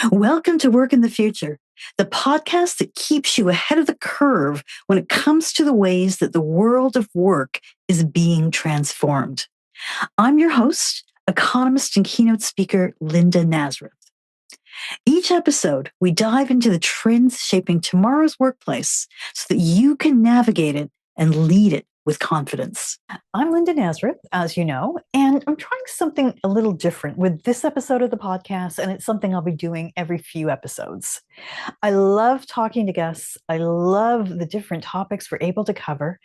Welcome to Work in the Future, the podcast that keeps you ahead of the curve when it comes to the ways that the world of work is being transformed. I'm your host, economist and keynote speaker, Linda Nazareth. Each episode, we dive into the trends shaping tomorrow's workplace so that you can navigate it and lead it with confidence. I'm Linda Nazareth, as you know, and I'm trying something a little different with this episode of the podcast, and it's something I'll be doing every few episodes. I love talking to guests. I love the different topics we're able to cover,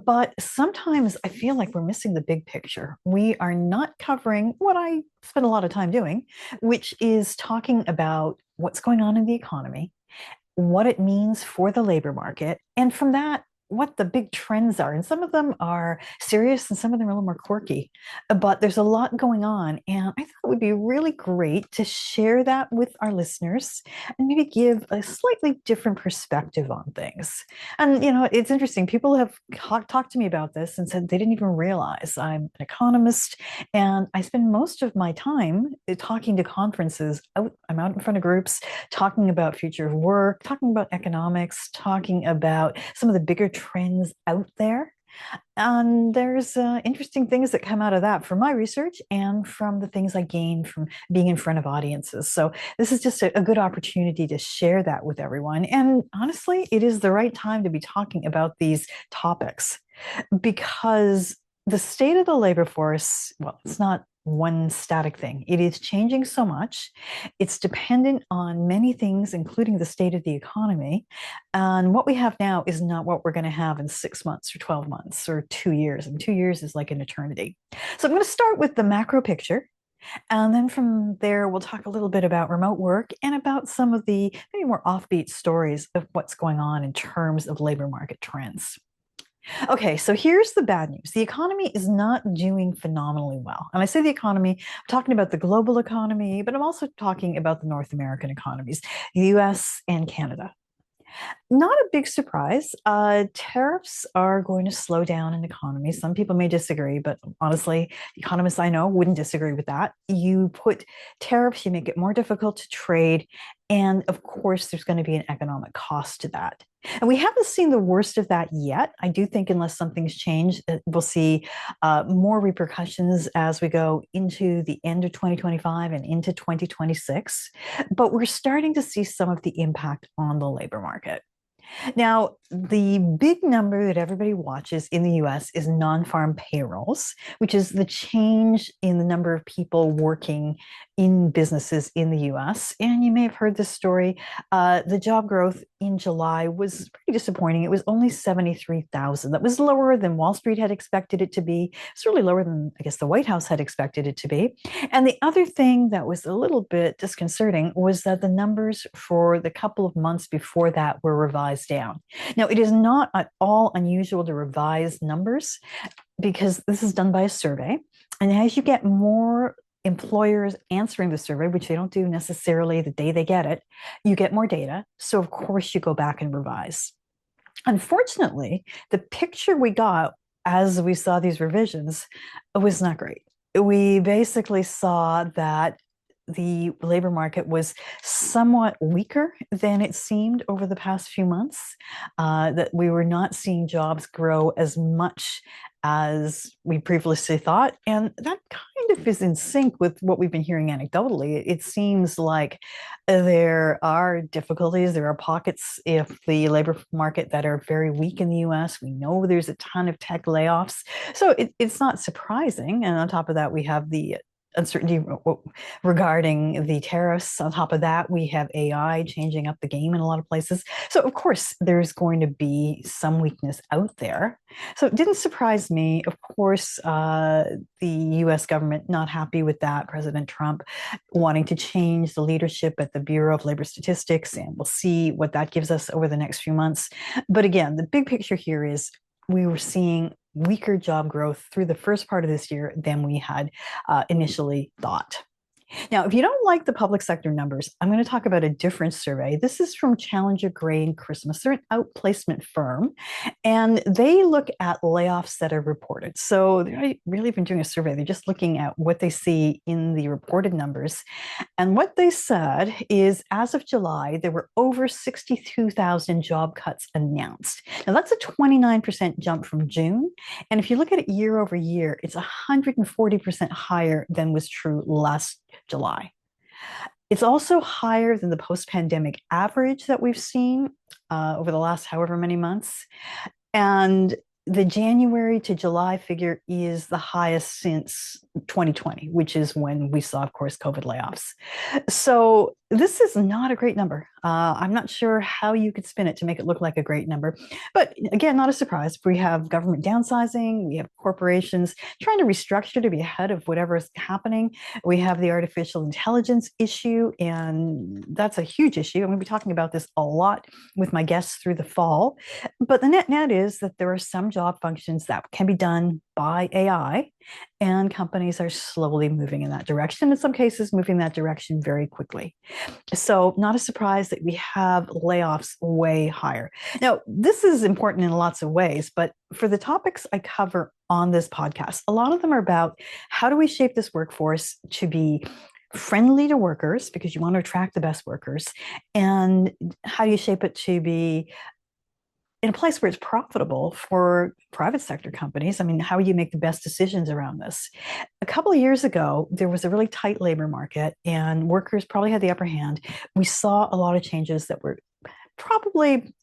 but sometimes I feel like we're missing the big picture. We are not covering what I spend a lot of time doing, which is talking about what's going on in the economy, what it means for the labor market, and from that, what the big trends are. And some of them are serious and some of them are a little more quirky, but there's a lot going on. And I thought it would be really great to share that with our listeners and maybe give a slightly different perspective on things. And, it's interesting. People have talked to me about this and said they didn't even realize I'm an economist. And I spend most of my time talking to conferences. I'm out in front of groups, talking about future of work, talking about economics, talking about some of the bigger trends out there. And there's interesting things that come out of that from my research and from the things I gain from being in front of audiences. So this is just a good opportunity to share that with everyone. And honestly, it is the right time to be talking about these topics because the state of the labor force, well, it's not one static thing. It is changing so much. It's dependent on many things, including the state of the economy. And what we have now is not what we're going to have in 6 months or 12 months or 2 years. And 2 years is like an eternity. So I'm going to start with the macro picture. And then from there, we'll talk a little bit about remote work and about some of the maybe more offbeat stories of what's going on in terms of labor market trends. Okay, so here's the bad news. The economy is not doing phenomenally well. And I say the economy, I'm talking about the global economy, but I'm also talking about the North American economies, the US and Canada. Not a big surprise. Tariffs are going to slow down an economy. Some people may disagree, but honestly, economists I know wouldn't disagree with that. You put tariffs, you make it more difficult to trade. And of course, there's going to be an economic cost to that. And we haven't seen the worst of that yet. I do think unless something's changed, we'll see more repercussions as we go into the end of 2025 and into 2026. But we're starting to see some of the impact on the labor market. Now, the big number that everybody watches in the US is non-farm payrolls, which is the change in the number of people working in businesses in the US. And you may have heard this story. The job growth in July was pretty disappointing. It was only 73,000. That was lower than Wall Street had expected it to be. It's really lower than, I guess, the White House had expected it to be. And the other thing that was a little bit disconcerting was that the numbers for the couple of months before that were revised down. Now, it is not at all unusual to revise numbers because this is done by a survey. And as you get more employers answering the survey, which they don't do necessarily the day they get it, you get more data. So of course you go back and revise. Unfortunately, the picture we got as we saw these revisions was not great. We basically saw that the labor market was somewhat weaker than it seemed over the past few months, that we were not seeing jobs grow as much as we previously thought. And that kind of is in sync with what we've been hearing anecdotally. It seems like there are difficulties, there are pockets of the labor market that are very weak in the US. We know there's a ton of tech layoffs. So it's not surprising. And on top of that, we have the uncertainty regarding the tariffs. On top of that, we have AI changing up the game in a lot of places. So of course, there's going to be some weakness out there. So it didn't surprise me. Of course, the US government not happy with that, President Trump wanting to change the leadership at the Bureau of Labor Statistics, and we'll see what that gives us over the next few months. But again, the big picture here is we were seeing weaker job growth through the first part of this year than we had initially thought. Now, if you don't like the public sector numbers, I'm going to talk about a different survey. This is from Challenger Gray and Christmas. They're an outplacement firm, and they look at layoffs that are reported. So they're not really even doing a survey. They're just looking at what they see in the reported numbers. And what they said is, as of July, there were over 62,000 job cuts announced. Now, that's a 29% jump from June. And if you look at it year over year, it's 140% higher than was true last July. It's also higher than the post-pandemic average that we've seen over the last however many months. And the January to July figure is the highest since 2020, which is when we saw, of course, COVID layoffs. So this is not a great number. I'm not sure how you could spin it to make it look like a great number. But again, not a surprise. We have government downsizing. We have corporations trying to restructure to be ahead of whatever is happening. We have the artificial intelligence issue, and that's a huge issue. I'm going to be talking about this a lot with my guests through the fall. But the net is that there are some job functions that can be done by AI, and companies are slowly moving in that direction, in some cases moving that direction very quickly. So not a surprise that we have layoffs way higher. Now, this is important in lots of ways, but for the topics I cover on this podcast, a lot of them are about how do we shape this workforce to be friendly to workers, because you want to attract the best workers, and how do you shape it to be in a place where it's profitable for private sector companies. I mean, how do you make the best decisions around this? A couple of years ago, there was a really tight labor market and workers probably had the upper hand. We saw a lot of changes that were probably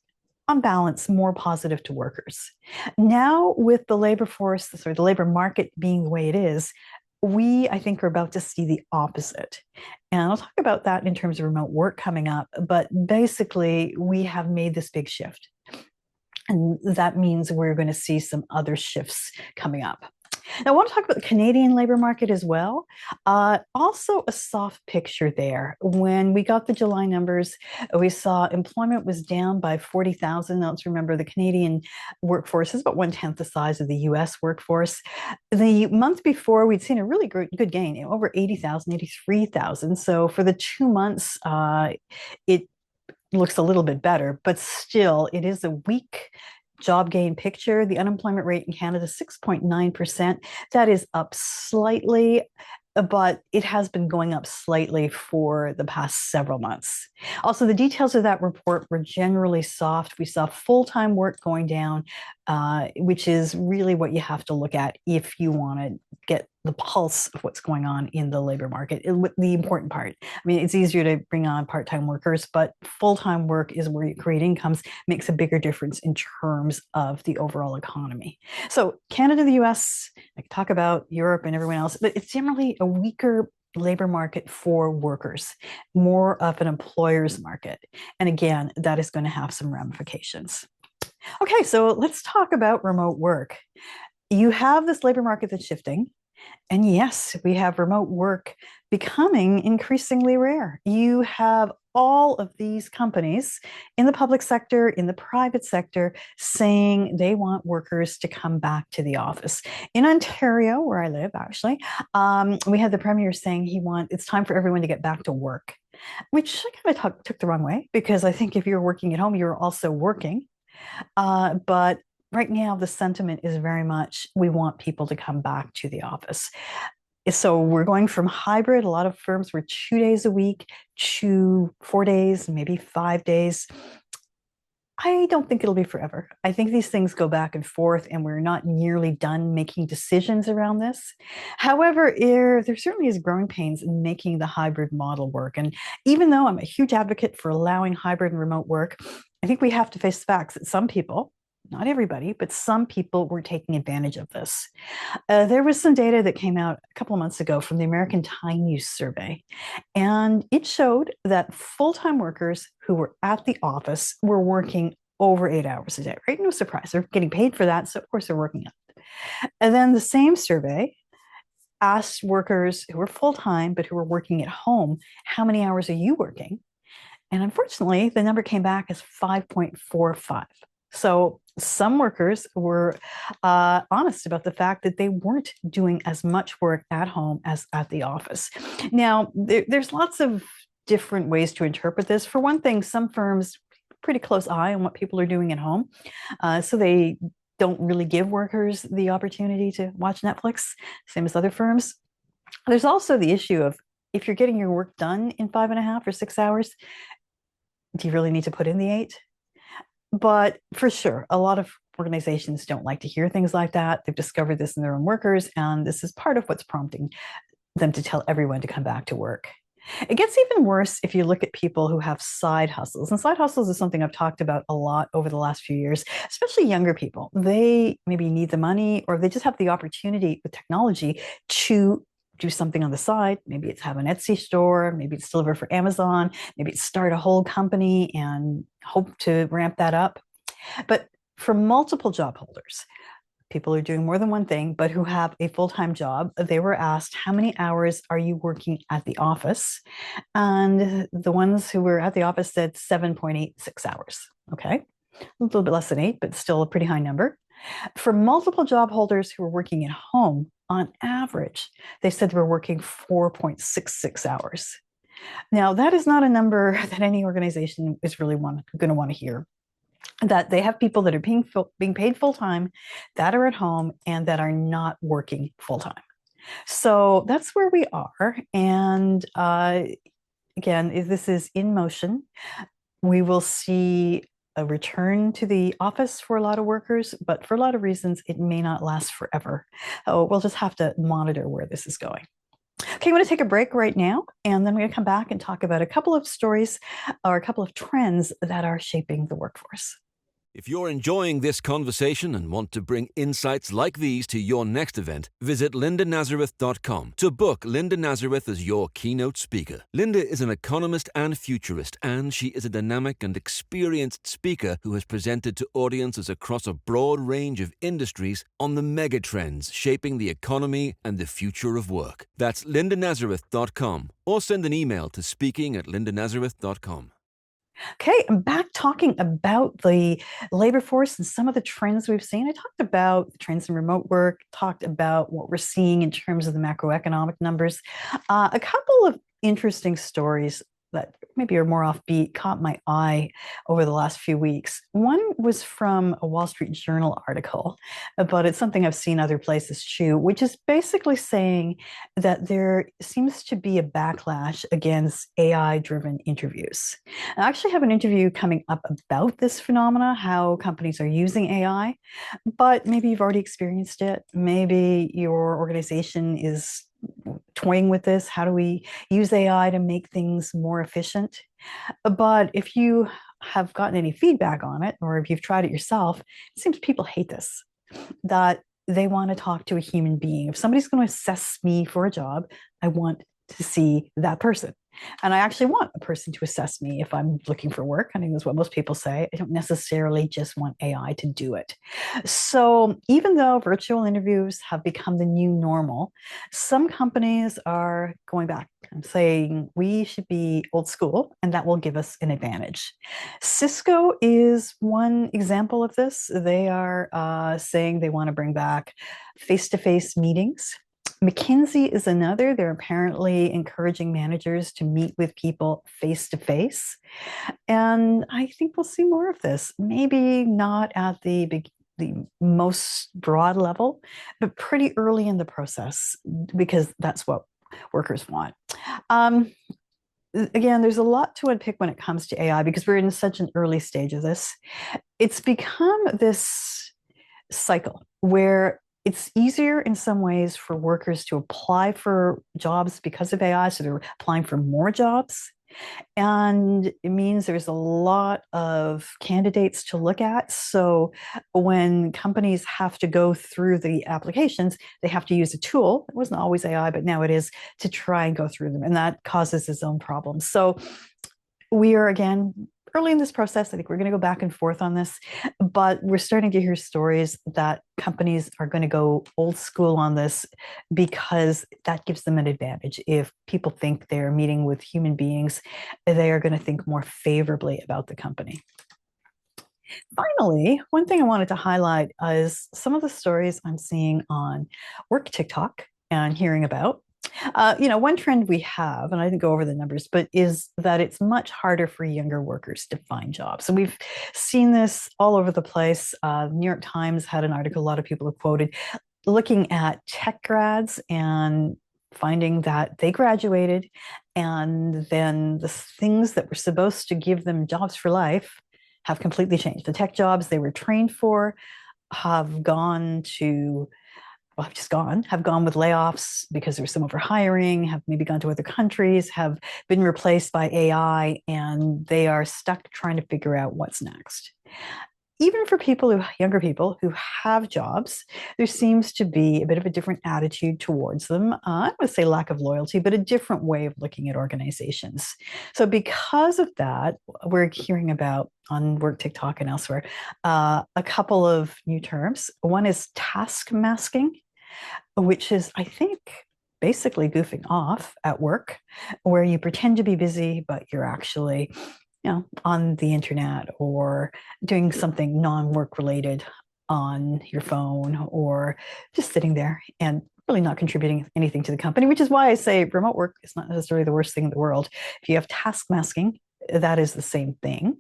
on balance more positive to workers. Now, with the labor force, the labor market being the way it is, we, I think, are about to see the opposite. And I'll talk about that in terms of remote work coming up. But basically, we have made this big shift. And that means we're going to see some other shifts coming up. Now, I want to talk about the Canadian labor market as well. Also a soft picture there. When we got the July numbers, we saw employment was down by 40,000. Now, let's remember the Canadian workforce is about 1/10 the size of the US workforce. The month before, we'd seen a really good gain, over 80,000, 83,000. So for the 2 months, it looks a little bit better, but still it is a weak job gain picture. The unemployment rate in Canada is 6.9%. That is up slightly, but it has been going up slightly for the past several months. Also, the details of that report were generally soft. We saw full-time work going down, which is really what you have to look at if you want to get the pulse of what's going on in the labor market. The important part. I mean, it's easier to bring on part-time workers, but full-time work is where you create incomes, makes a bigger difference in terms of the overall economy. So Canada, the US, I can talk about Europe and everyone else, but it's generally a weaker labor market for workers, more of an employer's market. And again, that is going to have some ramifications. Okay, so let's talk about remote work. You have this labor market that's shifting. And yes, we have remote work becoming increasingly rare. You have all of these companies in the public sector, in the private sector, saying they want workers to come back to the office. In Ontario, where I live, actually, we had the premier saying it's time for everyone to get back to work, which I kind of took the wrong way, because I think if you're working at home, you're also working. But right now, the sentiment is very much, we want people to come back to the office. So we're going from hybrid. A lot of firms were 2 days a week to 4 days, maybe 5 days. I don't think it'll be forever. I think these things go back and forth, and we're not nearly done making decisions around this. However, there certainly is growing pains in making the hybrid model work. And even though I'm a huge advocate for allowing hybrid and remote work, I think we have to face the facts that some people, not everybody, but some people were taking advantage of this. There was some data that came out a couple of months ago from the American Time Use Survey, and it showed that full-time workers who were at the office were working over 8 hours a day, right? No surprise. They're getting paid for that, so of course they're working it. And then the same survey asked workers who were full-time but who were working at home, how many hours are you working? And unfortunately, the number came back as 5.45. So Some workers were honest about the fact that they weren't doing as much work at home as at the office. Now, there's lots of different ways to interpret this. For one thing, some firms pretty close eye on what people are doing at home, so they don't really give workers the opportunity to watch Netflix, same as other firms. There's also the issue of if you're getting your work done in 5.5 or 6 hours, do you really need to put in the 8? But for sure, a lot of organizations don't like to hear things like that. They've discovered this in their own workers, and this is part of what's prompting them to tell everyone to come back to work. It gets even worse if you look at people who have side hustles. And side hustles is something I've talked about a lot over the last few years, especially younger people. They maybe need the money, or they just have the opportunity with technology to do something on the side. Maybe it's have an Etsy store, maybe it's deliver for Amazon, maybe it's start a whole company and hope to ramp that up. But for multiple job holders, people who are doing more than one thing, but who have a full-time job, they were asked, how many hours are you working at the office? And the ones who were at the office said 7.86 hours. Okay, a little bit less than 8, but still a pretty high number. For multiple job holders who were working at home, on average, they said they were working 4.66 hours. Now, that is not a number that any organization is really going to want to hear. That they have people that are being paid full-time, that are at home, and that are not working full-time. So that's where we are. And again, this is in motion. We will see a return to the office for a lot of workers, but for a lot of reasons, it may not last forever. So we'll just have to monitor where this is going. Okay, I'm going to take a break right now, and then we're going to come back and talk about a couple of stories or a couple of trends that are shaping the workforce. If you're enjoying this conversation and want to bring insights like these to your next event, visit lindanazareth.com to book Linda Nazareth as your keynote speaker. Linda is an economist and futurist, and she is a dynamic and experienced speaker who has presented to audiences across a broad range of industries on the megatrends shaping the economy and the future of work. That's lindanazareth.com, or send an email to speaking@lindanazareth.com. Okay, I'm back talking about the labor force and some of the trends we've seen. I talked about the trends in remote work, talked about what we're seeing in terms of the macroeconomic numbers. A couple of interesting stories that maybe are more offbeat caught my eye over the last few weeks. One was from a Wall Street Journal article, but it's something I've seen other places too, which is basically saying that there seems to be a backlash against AI-driven interviews. I actually have an interview coming up about this phenomena, how companies are using AI, but maybe you've already experienced it. Maybe your organization is toying with this. How do we use AI to make things more efficient? But if you have gotten any feedback on it, or if you've tried it yourself, it seems people hate this, that they want to talk to a human being. If somebody's going to assess me for a job, I want to see that person. And I actually want a person to assess me if I'm looking for work. I think that's what most people say. I don't necessarily just want AI to do it. So even though virtual interviews have become the new normal, some companies are going back and saying we should be old school, and that will give us an advantage. Cisco is one example of this. They are saying they want to bring back face-to-face meetings. McKinsey is another. They're apparently encouraging managers to meet with people face to face. And I think we'll see more of this. Maybe not at the most broad level, but pretty early in the process, because that's what workers want. Again, there's a lot to unpick when it comes to AI because we're in such an early stage of this. It's become this cycle where it's easier in some ways for workers to apply for jobs because of AI. So they're applying for more jobs. And it means there's a lot of candidates to look at. So when companies have to go through the applications, they have to use a tool. It wasn't always AI, but now it is, to try and go through them. And that causes its own problems. So we are, again, early in this process. I think we're going to go back and forth on this, but we're starting to hear stories that companies are going to go old school on this because that gives them an advantage. If people think they're meeting with human beings, they are going to think more favorably about the company. Finally, one thing I wanted to highlight is some of the stories I'm seeing on work TikTok and hearing about. One trend we have, and I didn't go over the numbers, but is that it's much harder for younger workers to find jobs. And we've seen this all over the place. New York Times had an article a lot of people have quoted looking at tech grads and finding that they graduated and then the things that were supposed to give them jobs for life have completely changed. The tech jobs they were trained for have gone to have gone with layoffs because there's some overhiring, have maybe gone to other countries, have been replaced by AI, and they are stuck trying to figure out what's next. Even for younger people who have jobs, there seems to be a bit of a different attitude towards them. I would say lack of loyalty, but a different way of looking at organizations. So because of that, we're hearing about on Work TikTok and elsewhere, a couple of new terms. One is task masking, which is, I think, basically goofing off at work, where you pretend to be busy, but you're actually on the internet or doing something non-work related on your phone or just sitting there and really not contributing anything to the company, which is why I say remote work is not necessarily the worst thing in the world. If you have task masking, that is the same thing.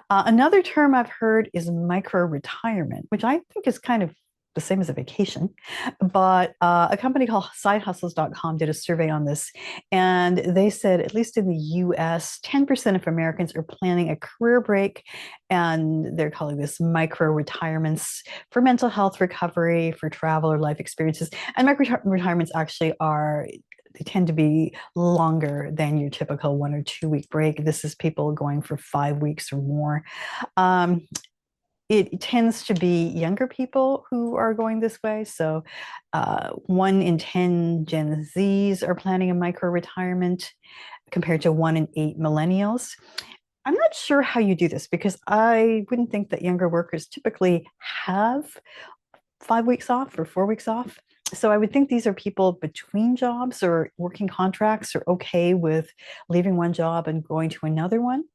Another term I've heard is micro retirement, which I think is kind of the same as a vacation. But a company called sidehustles.com did a survey on this, and they said, at least in the US, 10% of Americans are planning a career break, and they're calling this micro retirements for mental health recovery, for travel or life experiences. And micro retirements actually they tend to be longer than your typical 1 or 2 week break. This is people going for 5 weeks or more. It tends to be younger people who are going this way. So 1 in 10 Gen Zs are planning a micro retirement compared to 1 in 8 millennials. I'm not sure how you do this because I wouldn't think that younger workers typically have 5 weeks off or 4 weeks off. So I would think these are people between jobs or working contracts or okay with leaving one job and going to another one.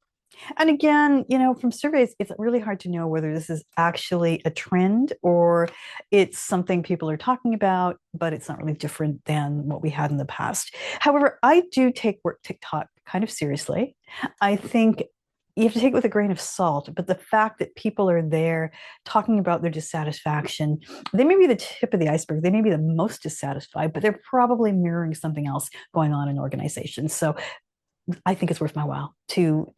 And again, from surveys, it's really hard to know whether this is actually a trend or it's something people are talking about, but it's not really different than what we had in the past. However, I do take work TikTok kind of seriously. I think you have to take it with a grain of salt, but the fact that people are there talking about their dissatisfaction, they may be the tip of the iceberg. They may be the most dissatisfied, but they're probably mirroring something else going on in organizations. So I think it's worth my while to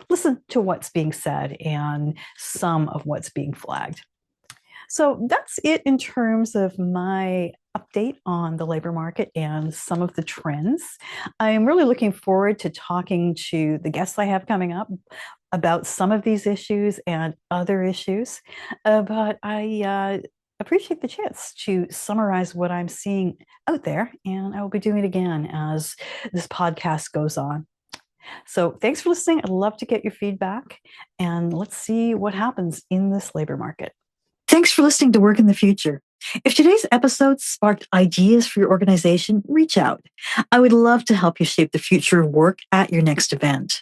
listen to what's being said and some of what's being flagged. So that's it in terms of my update on the labor market and some of the trends. I'm really looking forward to talking to the guests I have coming up about some of these issues and other issues. But I appreciate the chance to summarize what I'm seeing out there, and I will be doing it again as this podcast goes on. So thanks for listening. I'd love to get your feedback, and let's see what happens in this labor market. Thanks for listening to Work in the Future. If today's episode sparked ideas for your organization, reach out. I would love to help you shape the future of work at your next event.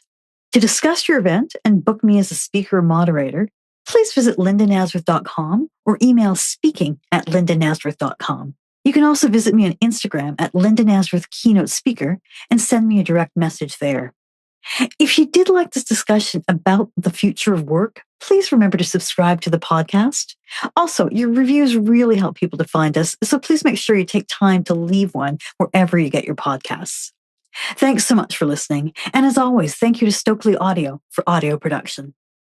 To discuss your event and book me as a speaker or moderator, please visit lindanazareth.com or email speaking@lindanazareth.com. You can also visit me on Instagram at Linda Nazareth Keynote Speaker and send me a direct message there. If you did like this discussion about the future of work, please remember to subscribe to the podcast. Also, your reviews really help people to find us, so please make sure you take time to leave one wherever you get your podcasts. Thanks so much for listening. And as always, thank you to Stokely Audio for audio production.